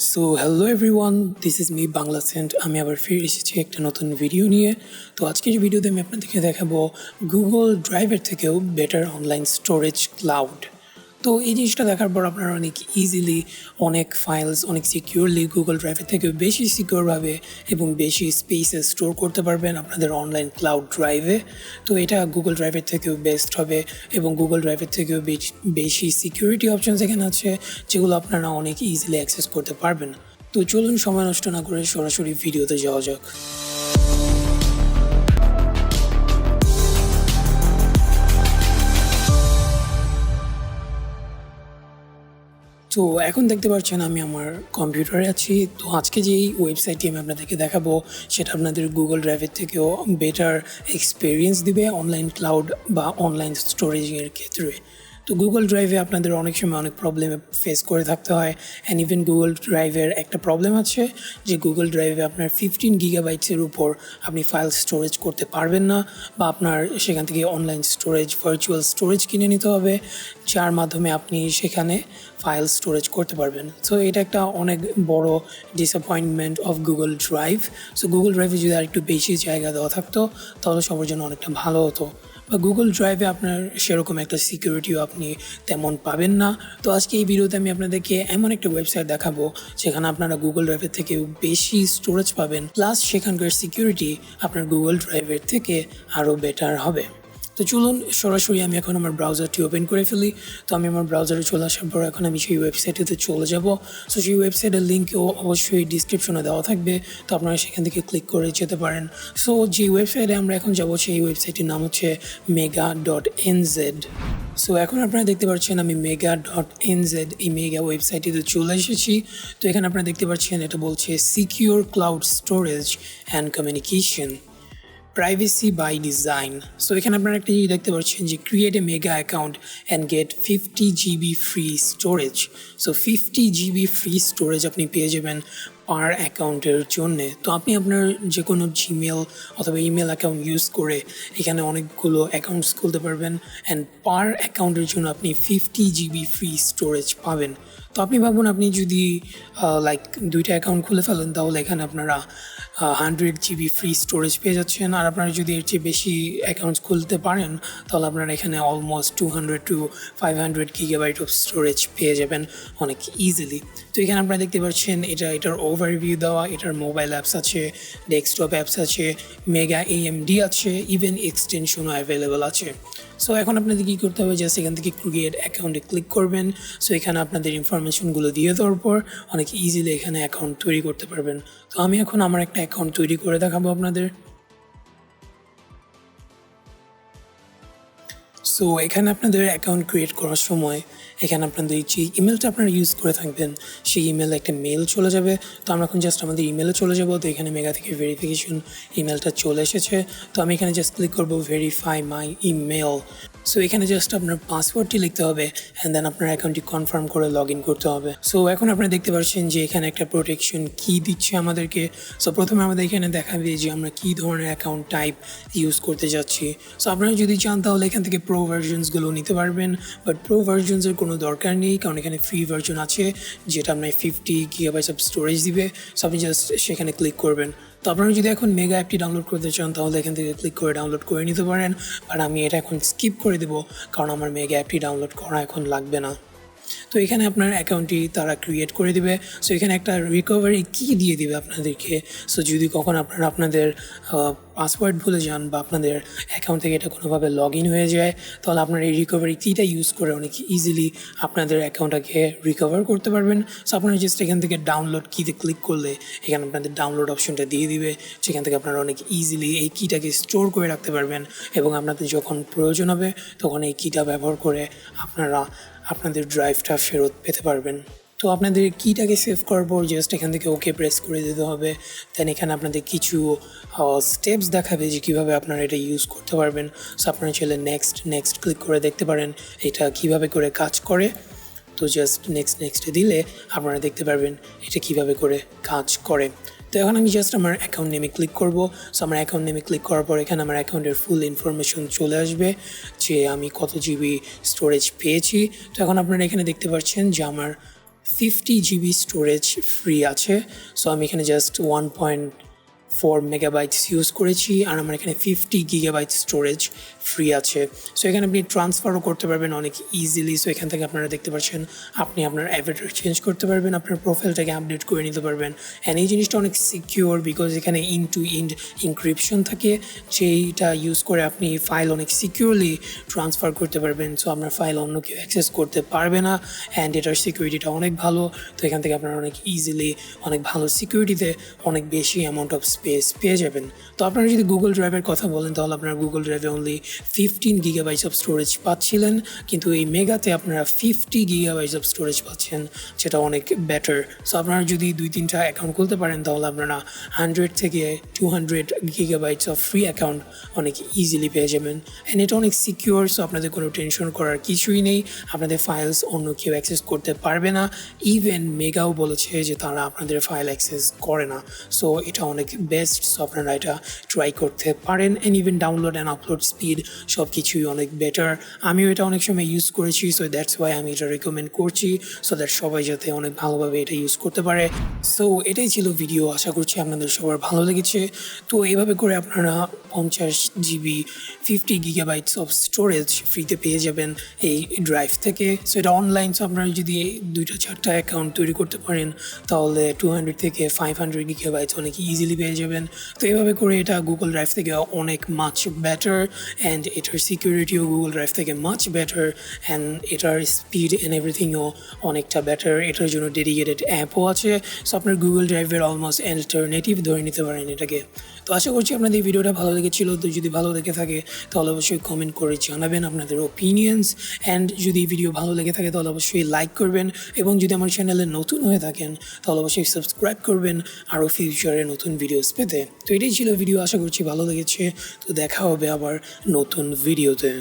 So hello everyone, this is me BanglaCENT। আমি আবার ফিরে এসেছি একটা নতুন ভিডিও নিয়ে। তো আজকের ভিডিওতে আমি আপনাদেরকে দেখাবো গুগল ড্রাইভের থেকেও বেটার অনলাইন স্টোরেজ ক্লাউড। তো এই জিনিসটা দেখার পর আপনারা অনেক ইজিলি অনেক ফাইলস অনেক সিকিউরলি গুগল ড্রাইভের থেকেও বেশি সিকিউরভাবে এবং বেশি স্পেসে স্টোর করতে পারবেন আপনাদের অনলাইন ক্লাউড ড্রাইভে। তো এটা গুগল ড্রাইভের থেকেও বেস্ট হবে এবং গুগল ড্রাইভের থেকেও বেশি সিকিউরিটি অপশনস এখানে আছে, যেগুলো আপনারা অনেক ইজিলি অ্যাক্সেস করতে পারবেন। তো চলুন সময় নষ্ট না করে সরাসরি ভিডিওতে যাওয়া যাক। তো এখন দেখতে পাচ্ছেন আমি আমার কম্পিউটারে আছি। তো আজকে যেই ওয়েবসাইটটি আমি আপনাদেরকে দেখাবো সেটা আপনাদের গুগল ড্রাইভের থেকেও বেটার এক্সপিরিয়েন্স দিবে অনলাইন ক্লাউড বা অনলাইন স্টোরেজিংয়ের ক্ষেত্রে। তো গুগল ড্রাইভে আপনাদের অনেক সময় অনেক প্রবলেম ফেস করে থাকতে হয়। অ্যান্ড ইভেন গুগল ড্রাইভের একটা প্রবলেম আছে যে গুগল ড্রাইভে আপনার 15 গিগাবাইটসের উপর আপনি ফাইল স্টোরেজ করতে পারবেন না, বা আপনার সেখান থেকে অনলাইন স্টোরেজ ভার্চুয়াল স্টোরেজ কিনে নিতে হবে, যার মাধ্যমে আপনি সেখানে ফাইল স্টোরেজ করতে পারবেন। সো এটা একটা অনেক বড় disappointment of Google drive. So Google ড্রাইভে যদি আর একটু বেশি জায়গা দেওয়া থাকতো তাহলে সবার জন্য অনেকটা ভালো হতো। বা গুগল ড্রাইভে আপনার সেরকম একটা সিকিউরিটিও আপনি তেমন পাবেন না। তো আজকে এই ভিডিওতে আমি আপনাদেরকে এমন একটা ওয়েবসাইট দেখাবো যেখানে আপনারা গুগল ড্রাইভের থেকেও বেশি স্টোরেজ পাবেন, প্লাস সেখানকার সিকিউরিটি আপনার গুগল ড্রাইভের থেকে আরও বেটার হবে। তো চলুন সরাসরি আমি এখন আমার ব্রাউজারটি ওপেন করে ফেলি। তো আমি আমার ব্রাউজারে চলে আসার পর এখন আমি সেই ওয়েবসাইটেতে চলে যাব। সো সেই ওয়েবসাইটের লিঙ্কও অবশ্যই ডিসক্রিপশনে দেওয়া থাকবে, তো আপনারা সেখান থেকে ক্লিক করে যেতে পারেন। সো যে ওয়েবসাইটে আমরা এখন যাব সেই ওয়েবসাইটটির নাম হচ্ছে mega.nz। সো এখন আপনারা দেখতে পাচ্ছেন আমি mega.nz এই মেগা ওয়েবসাইটটিতে চলে এসেছি। তো এখানে আপনারা দেখতে পাচ্ছেন এটা বলছে secure cloud storage and communication, privacy by design. So এখানে আপনারা একটি দেখতে পাচ্ছেন যে create a MEGA account and get 50 GB free storage. So 50 GB free storage আপনি পেয়ে যাবেন পার অ্যাকাউন্টের জন্যে। তো আপনি আপনার যে কোনো জিমেল অথবা ইমেল অ্যাকাউন্ট ইউজ করে এখানে অনেকগুলো অ্যাকাউন্টস খুলতে পারবেন, অ্যান্ড পার অ্যাকাউন্টের জন্য আপনি 50 GB ফ্রি স্টোরেজ পাবেন। তো আপনি ভাবুন আপনি যদি লাইক 2টা অ্যাকাউন্ট খুলে ফেলেন তাহলে এখানে আপনারা 100 GB ফ্রি স্টোরেজ পেয়ে যাচ্ছেন। আর আপনারা যদি এর চেয়ে বেশি অ্যাকাউন্টস খুলতে পারেন তাহলে আপনারা এখানে almost 200 to 500 gigabyte of storage পেয়ে যাবেন অনেক ইজিলি। তো এখানে আপনারা দেখতে পাচ্ছেন এটার ওভারভিউ দেওয়া, এটার মোবাইল অ্যাপস আছে, ডেস্কটপ অ্যাপস আছে, মেগা AMD আছে, ইভেন এক্সটেনশনও অ্যাভেলেবেল আছে। সো এখন আপনাদের কী করতে হবে, জাস্ট এখান থেকে ক্রিয়েট অ্যাকাউন্টে ক্লিক করবেন। সো এখানে আপনাদের ইনফরমেশনগুলো দিয়ে দেওয়ার পর অনেক ইজিলি এখানে অ্যাকাউন্ট তৈরি করতে পারবেন। তো আমি এখন আমার একটা অ্যাকাউন্ট তৈরি করে দেখাবো আপনাদের। সো এখানে আপনাদের অ্যাকাউন্ট ক্রিয়েট করার সময় এখানে আপনাদের যে ইমেলটা আপনারা ইউজ করে থাকবেন সেই ইমেলে একটা মেল চলে যাবে। তো আমরা এখন জাস্ট আমাদের ইমেলে চলে যাব। তো এখানে মেগা থেকে ভেরিফিকেশন ইমেলটা চলে এসেছে। তো আমি এখানে জাস্ট ক্লিক করবো ভেরিফাই মাই ইমেল। সো এখানে জাস্ট আপনার পাসওয়ার্ডটি লিখতে হবে অ্যান্ড দেন আপনার অ্যাকাউন্টটি কনফার্ম করে লগ ইন করতে হবে। সো এখন আপনারা দেখতে পাচ্ছেন যে এখানে একটা প্রোটেকশন কি দিচ্ছে আমাদেরকে। সো প্রথমে আমাদের এখানে দেখাবে যে আমরা কী ধরনের অ্যাকাউন্ট টাইপ ইউজ করতে যাচ্ছি। সো আপনারা যদি চান তাহলে এখান থেকে প্রো ভার্জনসগুলো নিতে পারবেন, বাট প্রো ভার্জনসের কোনো দরকার নেই, কারণ এখানে ফ্রি ভার্জন আছে যেটা আপনার 50 GB অফ স্টোরেজ দিবে। সো আপনি জাস্ট সেখানে ক্লিক করবেন। তো আপনারা যদি এখন মেগা অ্যাপটি ডাউনলোড করতে চান তাহলে এখান থেকে ক্লিক করে ডাউনলোড করে নিতে পারেন, বাট আমি এটা এখন স্কিপ করে দেবো কারণ আমার মেগা অ্যাপটি ডাউনলোড করা এখন লাগবে না। তো এখানে আপনার অ্যাকাউন্টটি তারা ক্রিয়েট করে দিবে। সো এখানে একটা রিকভারি কি দিয়ে দিবে আপনাদেরকে। সো যদি কখন আপনারা আপনাদের পাসওয়ার্ড ভুলে যান বা আপনাদের অ্যাকাউন্ট থেকে এটা কোনোভাবে লগ ইন হয়ে যায় তাহলে আপনার এই রিকভারি কিটা ইউজ করে অনেক ইজিলি আপনাদের অ্যাকাউন্টটাকে রিকভার করতে পারবেন। সো আপনারা জাস্ট এখান থেকে ডাউনলোড কিতে ক্লিক করলে এখানে আপনাদের ডাউনলোড অপশনটা দিয়ে দিবে, সেখান থেকে আপনারা অনেক ইজিলি এই কিটাকে স্টোর করে রাখতে পারবেন এবং আপনাদের যখন প্রয়োজন হবে তখন এই কিটা ব্যবহার করে আপনারা আপনাদের ড্রাইভটা ফেরত পেতে পারবেন। তো আপনাদের কিটাকে সেভ করার পর জাস্ট এখান থেকে ওকে প্রেস করে দিতে হবে। দেন এখানে আপনাদের কিছু স্টেপস দেখাবে যে কীভাবে আপনারা এটা ইউজ করতে পারবেন। সো আপনারা চাইলে নেক্সট ক্লিক করে দেখতে পারেন এটা কীভাবে করে কাজ করে। তো জাস্ট নেক্সটে দিলে আপনারা দেখতে পারবেন এটা কীভাবে করে কাজ করে। তো এখন আমি জাস্ট আমার অ্যাকাউন্ট নেমে ক্লিক করব। সো আমার অ্যাকাউন্ট নেমে ক্লিক করার পর এখানে আমার অ্যাকাউন্টের ফুল ইনফরমেশন চলে আসবে যে আমি কত জিবি স্টোরেজ পেয়েছি। তো এখন আপনারা এখানে দেখতে পাচ্ছেন যে আমার 50 GB স্টোরেজ ফ্রি আছে। সো আমি এখানে জাস্ট 1.4 মেগাবাইটস ইউজ করেছি, আর আমার এখানে 50 GB স্টোরেজ ফ্রি আছে। সো এখানে আপনি ট্রান্সফারও করতে পারবেন অনেক ইজিলি। সো এখান থেকে আপনারা দেখতে পাচ্ছেন আপনি আপনার অ্যাভাটার চেঞ্জ করতে পারবেন, আপনার প্রোফাইলটাকে আপডেট করে নিতে পারবেন। অ্যান্ড এই জিনিসটা অনেক সিকিউর, বিকজ এখানে ইন টু ইন্ড ইনক্রিপশন থাকে, যেইটা ইউজ করে আপনি ফাইল অনেক সিকিউরলি ট্রান্সফার করতে পারবেন। সো আপনার ফাইল অন্য কেউ অ্যাক্সেস করতে পারবে না, অ্যান্ড এটার সিকিউরিটিটা অনেক ভালো। তো এখান থেকে আপনারা অনেক ইজিলি অনেক ভালো সিকিউরিটিতে অনেক বেশি অ্যামাউন্ট অফ স্পেস পেয়ে যাবেন। তো আপনারা যদি গুগল ড্রাইভের কথা বলেন, তাহলে আপনারা গুগল ড্রাইভে অনলি 15 GB অফ স্টোরেজ পাচ্ছিলেন, কিন্তু এই মেগাতে আপনারা 50 GB অফ স্টোরেজ পাচ্ছেন, যেটা অনেক বেটার। সো আপনারা যদি 2-3টা অ্যাকাউন্ট খুলতে পারেন, তাহলে আপনারা 100 থেকে 200 GB অফ ফ্রি অ্যাকাউন্ট অনেক ইজিলি পেয়ে যাবেন। অ্যান্ড এটা অনেক সিকিউর, সো আপনাদের কোনো টেনশন করার কিছুই নেই। আপনাদের ফাইলস অন্য কেউ অ্যাক্সেস করতে পারবে না। ইভেন মেগাও বলেছে যে তারা আপনাদের ফাইল অ্যাক্সেস করে না। সো এটা অনেক বেস্ট। সো আপনারা এটা ট্রাই করতে পারেন। And even download and upload speed সব কিছুই অনেক বেটার। আমিও এটা অনেক সময় ইউজ করেছি, সো দ্যাটস ওয়াই আমি এটা রেকমেন্ড করছি, সো দ্যাট সবাই যাতে অনেক ভালোভাবে এটা ইউজ করতে পারে। সো এটাই ছিল ভিডিও, আশা করছি আপনাদের সবার ভালো লেগেছে। তো এইভাবে করে আপনারা 50 GB 50 GB অফ স্টোরেজ ফ্রিতে পেয়ে যাবেন এই ড্রাইভ থেকে। সো এটা অনলাইন, সো আপনারা যদি 2-4টা অ্যাকাউন্ট তৈরি করতে পারেন, তাহলে 200 থেকে 500 GB অনেক ইজিলি পেয়ে যাবেন। তো এইভাবে করে এটা গুগল ড্রাইভ থেকে অনেক মাচ বেটার, অ্যান্ড এটার সিকিউরিটিও গুগল ড্রাইভ থেকে মাচ বেটার, অ্যান্ড এটার স্পিড অ্যান্ড এভরিথিংও অনেকটা বেটার। এটার জন্য ডেডিকেটেড অ্যাপও আছে। সো আপনার গুগল ড্রাইভের অলমোস্ট অ্যাল্টারনেটিভ ধরে নিতে পারেন এটাকে। তো আশা করছি আপনাদের এই ভিডিওটা ভালো লেগেছিল। তো যদি ভালো লেগে থাকে, তাহলে অবশ্যই কমেন্ট করে জানাবেন আপনাদের ওপিনিয়ন্স। অ্যান্ড যদি ভিডিও ভালো লেগে থাকে, তাহলে অবশ্যই লাইক করবেন, এবং যদি আমার চ্যানেলে নতুন হয়ে থাকেন, তাহলে অবশ্যই সাবস্ক্রাইব করবেন আরও ফিউচারে নতুন ভিডিওস পেতে। তো এটাই ছিল ভিডিও, আশা করছি ভালো লেগেছে। তো দেখা হবে আবার নতুন ভিডিওতে।